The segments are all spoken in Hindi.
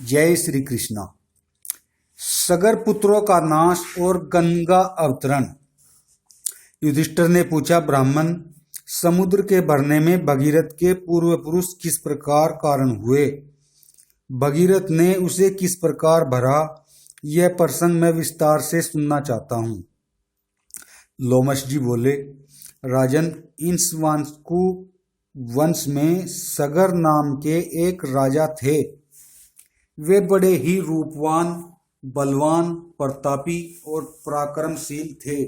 जय श्री कृष्ण। सगर पुत्रों का नाश और गंगा अवतरण। युधिष्ठिर ने पूछा, ब्राह्मण, समुद्र के भरने में भगीरथ के पूर्व पुरुष किस प्रकार कारण हुए? भगीरथ ने उसे किस प्रकार भरा, यह प्रसंग मैं विस्तार से सुनना चाहता हूँ। लोमश जी बोले, राजन, इक्ष्वाकु वंश में सगर नाम के एक राजा थे। वे बड़े ही रूपवान, बलवान, प्रतापी और पराक्रमशील थे।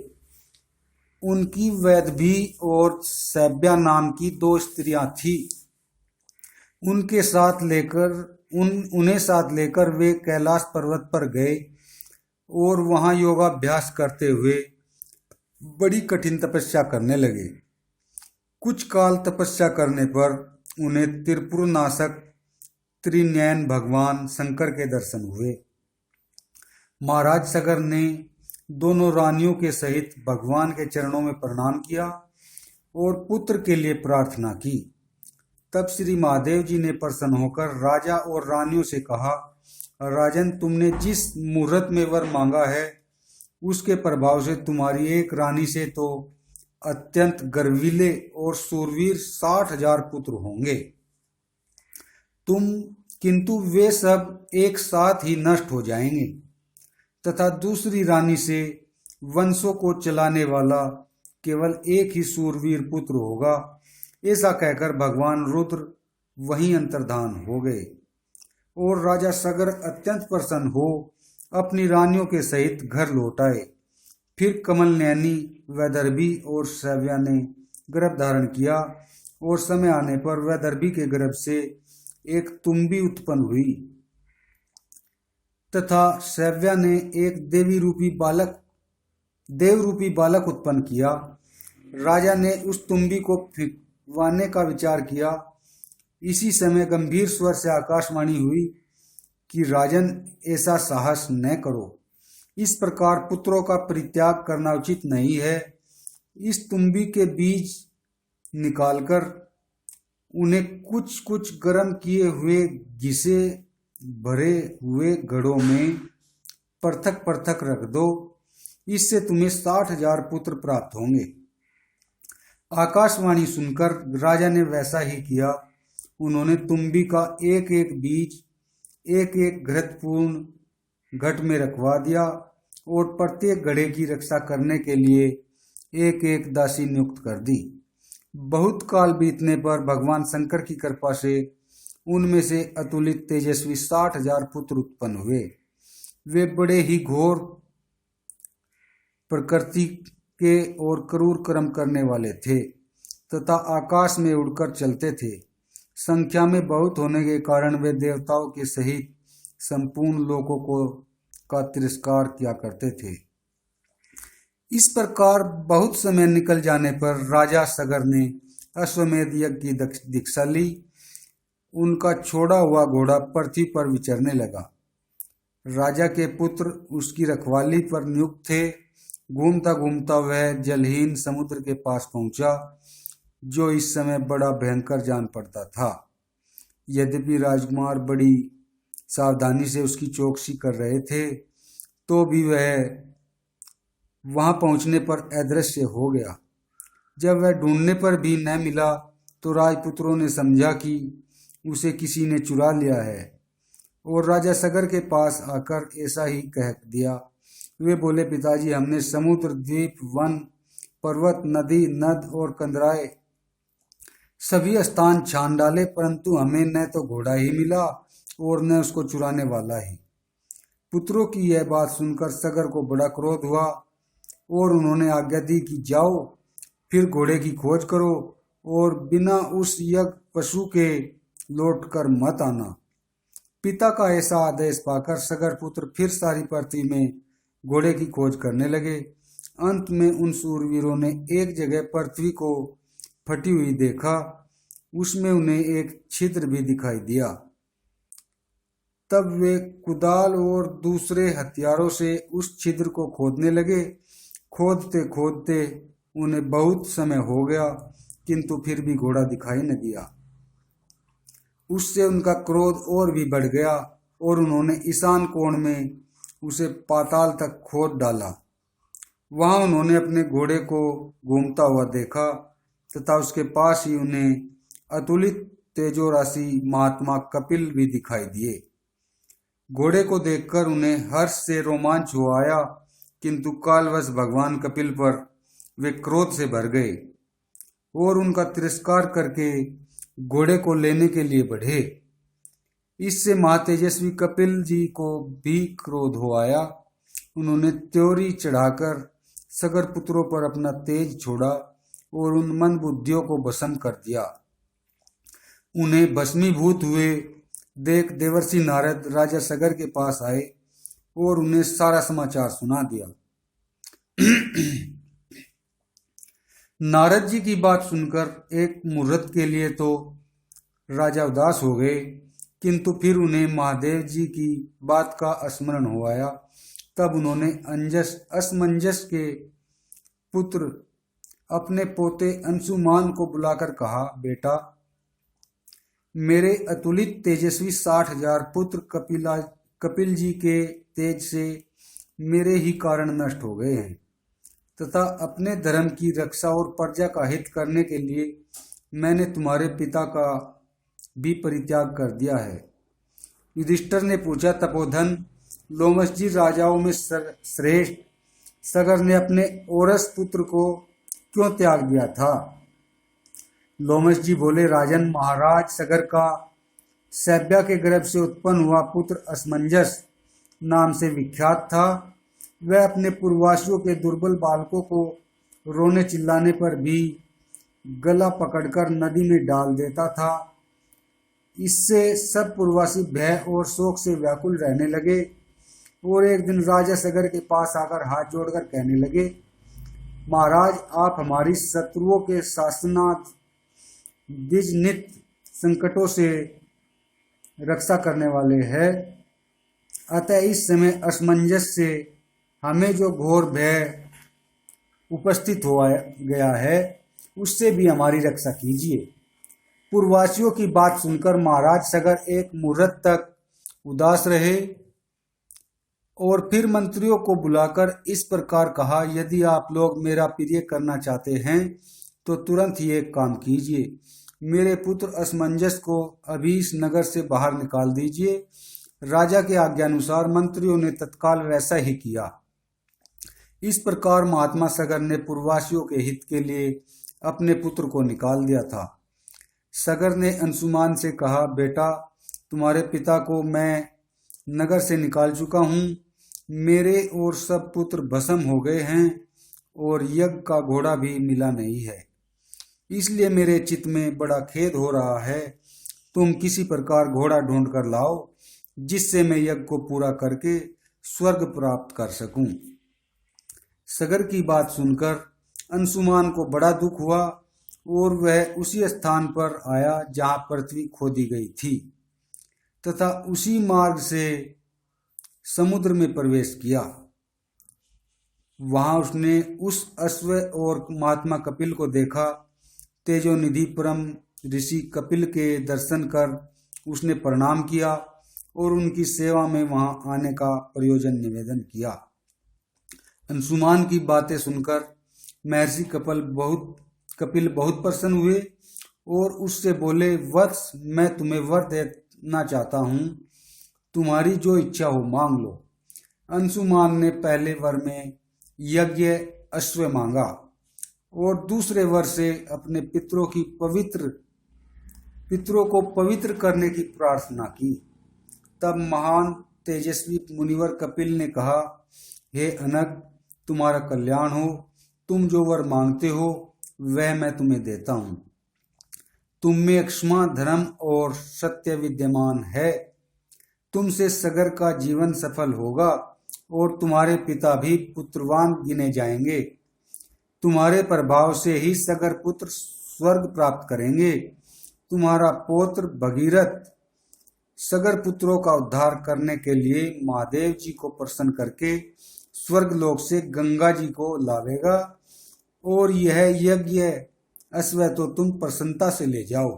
उनकी वैदभी और सैव्या नाम की दो स्त्रियां थीं। उन्हें साथ लेकर वे कैलाश पर्वत पर गए और वहां योगाभ्यास करते हुए बड़ी कठिन तपस्या करने लगे। कुछ काल तपस्या करने पर उन्हें त्रिपुर नाशक त्रिनयन भगवान शंकर के दर्शन हुए। महाराज सगर ने दोनों रानियों के सहित भगवान के चरणों में प्रणाम किया और पुत्र के लिए प्रार्थना की। तब श्री महादेव जी ने प्रसन्न होकर राजा और रानियों से कहा, राजन, तुमने जिस मुहूर्त में वर मांगा है उसके प्रभाव से तुम्हारी एक रानी से तो अत्यंत गर्वीले और शूरवीर 60,000 पुत्र होंगे। किंतु वे सब एक साथ ही नष्ट हो जाएंगे तथा दूसरी रानी से वंशों को चलाने वाला केवल एक ही शूरवीर पुत्र होगा। ऐसा कहकर भगवान रुद्र वहीं अंतर्धान हो गए और राजा सगर अत्यंत प्रसन्न हो अपनी रानियों के सहित घर लौट आए। फिर कमल नयनी वैदर्भी और सैव्या ने गर्भ धारण किया और समय आने पर वैदर्भी के गर्भ से एक तुम्बी उत्पन्न हुई तथा सैव्या ने एक देव रूपी बालक उत्पन्न किया। राजा ने उस तुम्बी को फिंकवाने का विचार किया। इसी समय गंभीर स्वर से आकाशवाणी हुई कि राजन, ऐसा साहस न करो। इस प्रकार पुत्रों का परित्याग करना उचित नहीं है। इस तुम्बी के बीज निकालकर उन्हें कुछ कुछ गर्म किए हुए घिसे भरे हुए घड़ों में पृथक पृथक रख दो। इससे तुम्हें 60,000 पुत्र प्राप्त होंगे। आकाशवाणी सुनकर राजा ने वैसा ही किया। उन्होंने तुम्बी का एक एक बीज एक एक घृतपूर्ण घट में रखवा दिया और प्रत्येक घड़े की रक्षा करने के लिए एक एक दासी नियुक्त कर दी। बहुत काल बीतने पर भगवान शंकर की कृपा से उनमें से अतुलित तेजस्वी 60,000 पुत्र उत्पन्न हुए। वे बड़े ही घोर प्रकृति के और क्रूर कर्म करने वाले थे तथा आकाश में उड़कर चलते थे। संख्या में बहुत होने के कारण वे देवताओं के सहित संपूर्ण लोकों का तिरस्कार किया करते थे। इस प्रकार बहुत समय निकल जाने पर राजा सगर ने अश्वमेध यज्ञ की दीक्षा ली। उनका छोड़ा हुआ घोड़ा पृथ्वी पर विचरने लगा। राजा के पुत्र उसकी रखवाली पर नियुक्त थे। घूमता घूमता वह जलहीन समुद्र के पास पहुंचा, जो इस समय बड़ा भयंकर जान पड़ता था। यद्यपि राजकुमार बड़ी सावधानी से उसकी चौकसी कर रहे थे, तो भी वह वहां पहुंचने पर अदृश्य हो गया। जब वह ढूंढने पर भी न मिला तो राजपुत्रों ने समझा कि उसे किसी ने चुरा लिया है और राजा सगर के पास आकर ऐसा ही कह दिया। वे बोले, पिताजी, हमने समुद्र, द्वीप, वन, पर्वत, नदी, नद और कंदराए सभी स्थान छान डाले, परंतु हमें न तो घोड़ा ही मिला और न उसको चुराने वाला ही। पुत्रों की यह बात सुनकर सगर को बड़ा क्रोध हुआ और उन्होंने आज्ञा दी कि जाओ, फिर घोड़े की खोज करो और बिना उस यज्ञ पशु के लौटकर मत आना। पिता का ऐसा आदेश पाकर सगर पुत्र फिर सारी पृथ्वी में घोड़े की खोज करने लगे। अंत में उन शूरवीरों ने एक जगह पृथ्वी को फटी हुई देखा। उसमें उन्हें एक छिद्र भी दिखाई दिया। तब वे कुदाल और दूसरे हथियारों से उस छिद्र को खोदने लगे। खोदते खोदते उन्हें बहुत समय हो गया, किंतु फिर भी घोड़ा दिखाई न दिया। उससे उनका क्रोध और भी बढ़ गया और उन्होंने ईशान कोण में उसे पाताल तक खोद डाला। वहां उन्होंने अपने घोड़े को घूमता हुआ देखा तथा उसके पास ही उन्हें अतुलित तेजोराशि महात्मा कपिल भी दिखाई दिए। घोड़े को देखकर उन्हें हर्ष से रोमांच हो आया, किंतु कालवश भगवान कपिल पर वे क्रोध से भर गए और उनका तिरस्कार करके घोड़े को लेने के लिए बढ़े। इससे महातेजस्वी कपिल जी को भी क्रोध हो आया। उन्होंने त्योरी चढ़ाकर सगर पुत्रों पर अपना तेज छोड़ा और उन मन बुद्धियों को भस्म कर दिया। उन्हें भस्मीभूत हुए देख देवर्षि नारद राजा सगर के पास आए और उन्हें सारा समाचार सुना दिया। नारद जी की बात सुनकर एक मुहूर्त के लिए तो राजा उदास हो गए, किंतु फिर उन्हें महादेव जी की बात का स्मरण हो आया। तब उन्होंने असमंजस के पुत्र अपने पोते अंशुमान को बुलाकर कहा, बेटा, मेरे अतुलित तेजस्वी 60,000 पुत्र कपिल जी के तेज से मेरे ही कारण नष्ट हो गए हैं तथा अपने धर्म की रक्षा और प्रजा का हित करने के लिए मैंने तुम्हारे पिता का भी परित्याग कर दिया है। युधिष्ठिर ने पूछा, तपोधन, लोमश जी राजाओं में श्रेष्ठ सगर ने अपने औरस पुत्र को क्यों त्याग दिया था? लोमश जी बोले, राजन, महाराज सगर का सैब्या के गर्भ से उत्पन्न हुआ पुत्र असमंजस नाम से विख्यात था। वह अपने पूर्ववासियों के दुर्बल बालकों को रोने चिल्लाने पर भी गला पकड़कर नदी में डाल देता था। इससे सब पूर्ववासी भय और शोक से व्याकुल रहने लगे और एक दिन राजा सगर के पास आकर हाथ जोड़कर कहने लगे, महाराज, आप हमारी शत्रुओं के शासनार्थ द्विजनित संकटों से रक्षा करने वाले हैं। अतः इस समय असमंजस से हमें जो घोर भय उपस्थित हो गया है उससे भी हमारी रक्षा कीजिए। पूर्ववासियों की बात सुनकर महाराज सगर एक मुहूर्त तक उदास रहे और फिर मंत्रियों को बुलाकर इस प्रकार कहा, यदि आप लोग मेरा प्रिय करना चाहते हैं तो तुरंत ही एक काम कीजिए, मेरे पुत्र असमंजस को अभी इस नगर से बाहर निकाल दीजिए। राजा के आज्ञानुसार मंत्रियों ने तत्काल वैसा ही किया। इस प्रकार महात्मा सगर ने पूर्ववासियों के हित के लिए अपने पुत्र को निकाल दिया था। सगर ने अंशुमान से कहा, बेटा, तुम्हारे पिता को मैं नगर से निकाल चुका हूँ। मेरे और सब पुत्र भस्म हो गए हैं और यज्ञ का घोड़ा भी मिला नहीं है, इसलिए मेरे चित्त में बड़ा खेद हो रहा है। तुम किसी प्रकार घोड़ा ढूंढ कर लाओ जिससे मैं यज्ञ को पूरा करके स्वर्ग प्राप्त कर सकूं। सगर की बात सुनकर अंशुमान को बड़ा दुख हुआ और वह उसी स्थान पर आया जहां पृथ्वी खोदी गई थी तथा उसी मार्ग से समुद्र में प्रवेश किया। वहां उसने उस अश्व और महात्मा कपिल को देखा। तेजोनिधि परम ऋषि कपिल के दर्शन कर उसने प्रणाम किया और उनकी सेवा में वहां आने का प्रयोजन निवेदन किया। अंशुमान की बातें सुनकर महर्षि कपिल बहुत प्रसन्न हुए और उससे बोले, वत्स, मैं तुम्हें वर देना चाहता हूँ, तुम्हारी जो इच्छा हो मांग लो। अंशुमान ने पहले वर में यज्ञ अश्व मांगा और दूसरे वर से अपने पितरों को पवित्र करने की प्रार्थना की। तब महान तेजस्वी मुनिवर कपिल ने कहा, हे अनग, तुम्हारा कल्याण हो। तुम जो वर मांगते हो वह मैं तुम्हें देता हूँ। तुम में क्षमा, धर्म और सत्य विद्यमान है। तुमसे सगर का जीवन सफल होगा और तुम्हारे पिता भी पुत्रवान गिने जाएंगे। तुम्हारे प्रभाव से ही सगर पुत्र स्वर्ग प्राप्त करेंगे। तुम्हारा पौत्र भगीरथ सगर पुत्रों का उद्धार करने के लिए महादेव जी को प्रसन्न करके स्वर्ग लोक से गंगा जी को लावेगा और यह यज्ञ अश्व तो तुम प्रसन्नता से ले जाओ।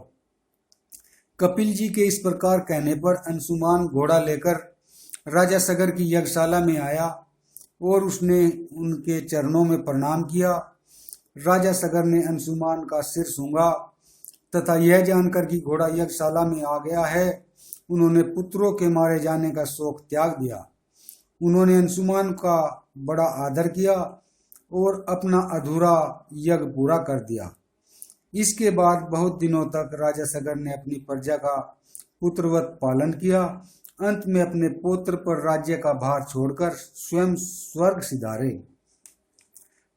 कपिल जी के इस प्रकार कहने पर अंशुमान घोड़ा लेकर राजा सगर की यज्ञशाला में आया और उसने उनके चरणों में प्रणाम किया। राजा सगर ने अंशुमान का सिर सूंघा तथा यह जानकर कि घोड़ा यज्ञशाला में आ गया है, उन्होंने पुत्रों के मारे जाने का शौक त्याग दिया। उन्होंने अंशुमान का बड़ा आदर किया और अपना अधूरा यज्ञ पूरा कर दिया। इसके बाद बहुत दिनों तक राजा सगर ने अपनी प्रजा का पुत्रवत पालन किया। अंत में अपने पुत्र पर राज्य का भार छोड़कर स्वयं स्वर्ग सिधारे।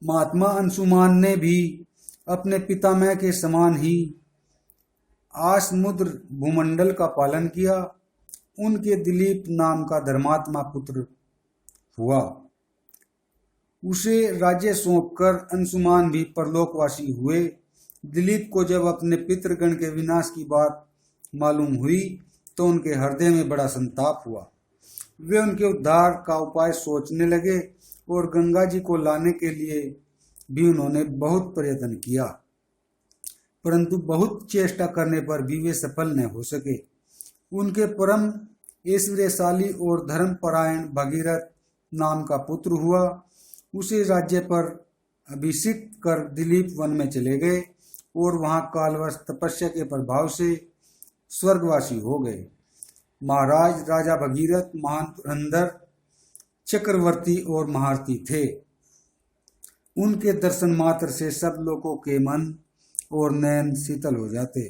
महात्मा अंशुमान ने भी अपने पितामह के समान ही आसमुद्र भूमंडल का पालन किया। उनके दिलीप नाम का धर्मात्मा पुत्र हुआ। उसे राज्य सौंपकर अंशुमान भी परलोकवासी हुए। दिलीप को जब अपने पितृगण के विनाश की बात मालूम हुई तो उनके हृदय में बड़ा संताप हुआ। वे उनके उद्धार का उपाय सोचने लगे और गंगा जी को लाने के लिए भी उन्होंने बहुत प्रयत्न किया, परंतु बहुत चेष्टा करने पर भी वे सफल न हो सके। उनके परम ऐश्वर्यशाली और धर्मपरायण भगीरथ नाम का पुत्र हुआ। उसे राज्य पर अभिषिक्त कर दिलीप वन में चले गए और वहां कालवश तपस्या के प्रभाव से स्वर्गवासी हो गए। महाराज राजा भगीरथ महान धुरंधर चक्रवर्ती और महारथी थे। उनके दर्शन मात्र से सब लोगों के मन और नयन शीतल हो जाते।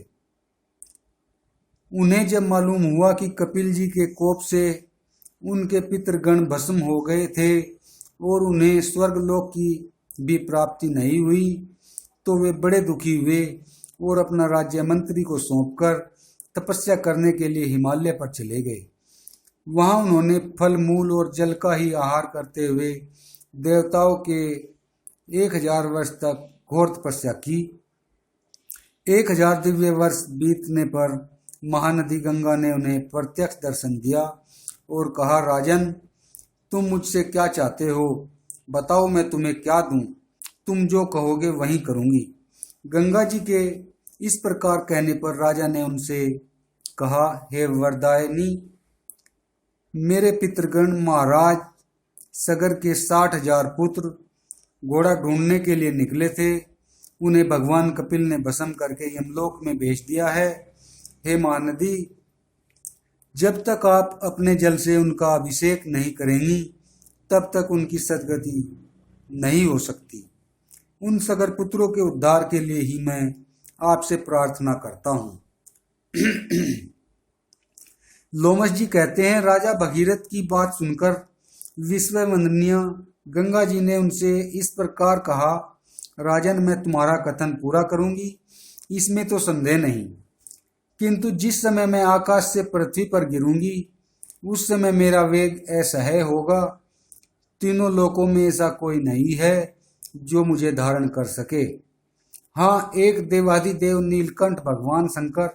उन्हें जब मालूम हुआ कि कपिल जी के कोप से उनके पितृगण भस्म हो गए थे और उन्हें स्वर्गलोक की भी प्राप्ति नहीं हुई, तो वे बड़े दुखी हुए और अपना राज्य मंत्री को सौंपकर तपस्या करने के लिए हिमालय पर चले गए। वहां उन्होंने फल मूल और जल का ही आहार करते हुए देवताओं के 1000 वर्ष तक घोर तपस्या की। 1000 दिव्य वर्ष बीतने पर महानदी गंगा ने उन्हें प्रत्यक्ष दर्शन दिया और कहा, राजन, तुम मुझसे क्या चाहते हो? बताओ, मैं तुम्हें क्या दूं? तुम जो कहोगे वही करूंगी। गंगा जी के इस प्रकार कहने पर राजा ने उनसे कहा, हे वरदायिनी, मेरे पितृगण महाराज सगर के 60,000 पुत्र घोड़ा ढूंढने के लिए निकले थे। उन्हें भगवान कपिल ने भस्म करके यमलोक में भेज दिया है। हे महानदी, जब तक आप अपने जल से उनका अभिषेक नहीं करेंगी तब तक उनकी सदगति नहीं हो सकती। उन सगर पुत्रों के उद्धार के लिए ही मैं आपसे प्रार्थना करता हूँ। लोमश जी कहते हैं, राजा भगीरथ की बात सुनकर विश्ववंदनीय गंगा जी ने उनसे इस प्रकार कहा, राजन, मैं तुम्हारा कथन पूरा करूंगी, इसमें तो संदेह नहीं, किंतु जिस समय मैं आकाश से पृथ्वी पर गिरूंगी उस समय मेरा वेग असह्य होगा। तीनों लोकों में ऐसा कोई नहीं है जो मुझे धारण कर सके। हाँ, एक देवाधिदेव नीलकंठ भगवान शंकर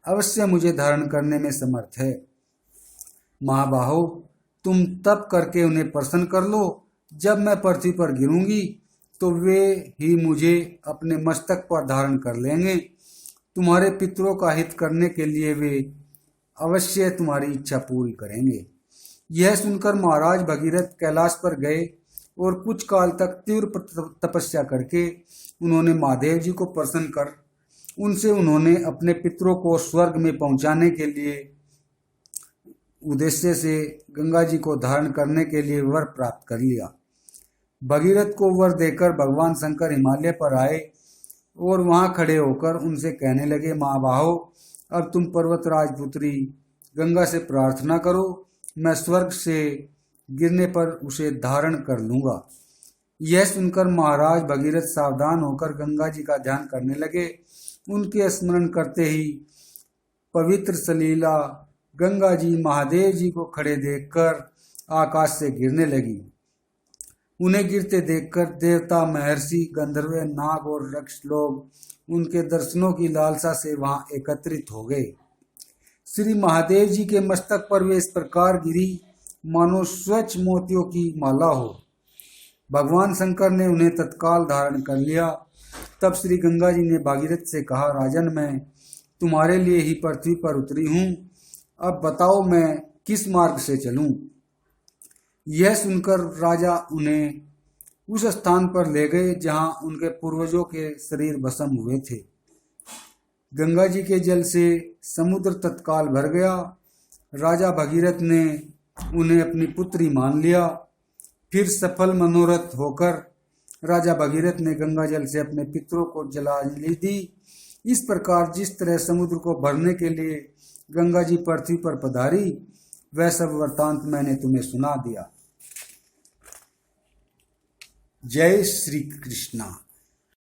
अवश्य मुझे धारण करने में समर्थ है। महाबाहो, तुम तप करके उन्हें प्रसन्न कर लो। जब मैं पृथ्वी पर गिरूंगी तो वे ही मुझे अपने मस्तक पर धारण कर लेंगे। तुम्हारे पितरों का हित करने के लिए वे अवश्य तुम्हारी इच्छा पूरी करेंगे। यह सुनकर महाराज भगीरथ कैलाश पर गए और कुछ काल तक तीव्र तपस्या करके उन्होंने महादेव जी को प्रसन्न कर उनसे उन्होंने अपने पितरों को स्वर्ग में पहुंचाने के लिए उद्देश्य से गंगा जी को धारण करने के लिए वर प्राप्त कर लिया। भगीरथ को वर देकर भगवान शंकर हिमालय पर आए और वहां खड़े होकर उनसे कहने लगे, महाबाहो, अब तुम पर्वतराज पुत्री गंगा से प्रार्थना करो, मैं स्वर्ग से गिरने पर उसे धारण कर लूंगा। यह सुनकर महाराज भगीरथ सावधान होकर गंगा जी का ध्यान करने लगे। उनके स्मरण करते ही पवित्र सलीला गंगा जी महादेव जी को खड़े देखकर आकाश से गिरने लगी। उन्हें गिरते देखकर देवता, महर्षि, गंधर्व, नाग और रक्ष लोग उनके दर्शनों की लालसा से वहां एकत्रित हो गए। श्री महादेव जी के मस्तक पर वे इस प्रकार गिरी मानो स्वच्छ मोतियों की माला हो। भगवान शंकर ने उन्हें तत्काल धारण कर लिया। तब श्री गंगा जी ने भागीरथ से कहा, राजन, मैं तुम्हारे लिए ही पृथ्वी पर उतरी हूँ। अब बताओ मैं किस मार्ग से चलूं? यह सुनकर राजा उन्हें उस स्थान पर ले गए जहां उनके पूर्वजों के शरीर भस्म हुए थे। गंगा जी के जल से समुद्र तत्काल भर गया। राजा भगीरथ ने उन्हें अपनी पुत्री मान लिया। फिर सफल मनोरथ होकर राजा भगीरथ ने गंगा जल से अपने पितरों को जलांजलि दी। इस प्रकार जिस तरह समुद्र को भरने के लिए गंगा जी पृथ्वी पर पधारी, वह सब वृतांत मैंने तुम्हें सुना दिया। जय श्री कृष्णा।